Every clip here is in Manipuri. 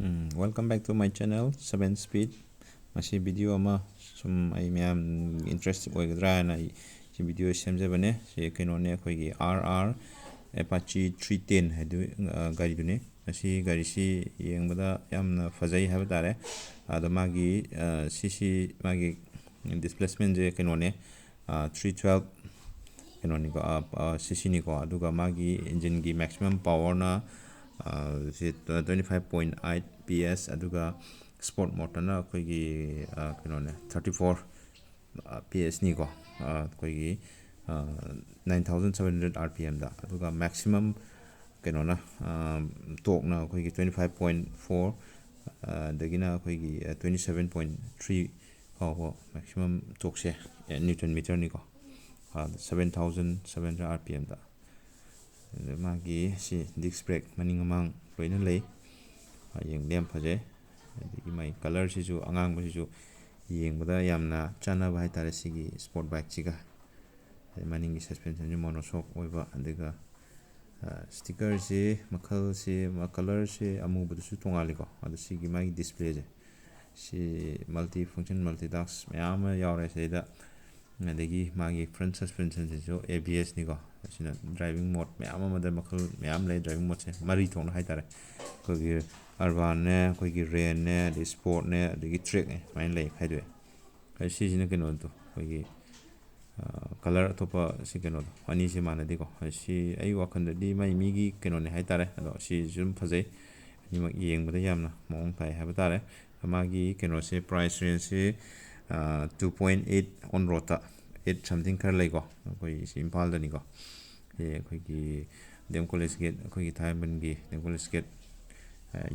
Welcome back to my channel 7 speed. Masi video ama sum ai myam interest oigadra na si video semjabane si kenone akhoi RR Apache 310 hadu gari dune asi gari si yengbada yamna fazai haba tare ado magi cc magi displacement je kenone 312 kenone ko cc ni ko aduga magi engine gi maximum power na 25.8 PS aduga sport motor na koigi kenone 34 PS ni ko koigi 9700 RPM da aduga maximum kenona torque na koigi 25.4 dagina koigi 27.3 ko maximum torque se newton meter ni ko 7700 RPM da magi si disc brake maning amang loina lei yeng lem phaje adi mai color si ju angang ba si ju yeng bada yamna chana ba haitare sigi sport bike chiga maning gi suspension ju monoshock oiba adiga sticker si makhal si color si amu bu su tongali ko adu sigi mai display je si multi function multitask mayam yaure seida adagi magi front suspension se jo ABS ni ko asina driving mode mayam amada makhal mayam lay driving mode se mari thong na haitare ko gi urban ne ko gi rain ne di sport ne adagi track ne mai lay khaidwe kai si jina keno to ko gi color topa si keno ani si mana di ko si ai wakan di mai mi gi keno ne haitare ado si jum phajai ni mak yeng bada yamna mong tai ha batare magi keno se price range se 2.8 on road 8 something kar lay ko koi si impal da ni ko koi gi dem college gate koi gi thai ban gi dem college gate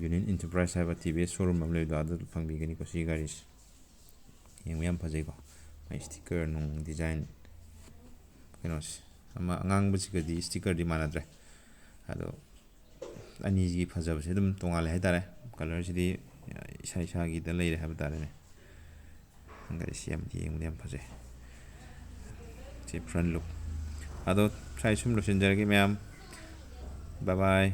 union enterprise have TV showroom am lay da phang bi gani ko si garis yeng yam phajai ko mai sticker nung design kenos ama ngang bu chi di sticker di manadre ado ani gi phajab se dum tongal hai tare color si di sai sa gi da lay ha batare ne gari si am di yeng phajai front look ado try sum lo senjar ge ma'am bye bye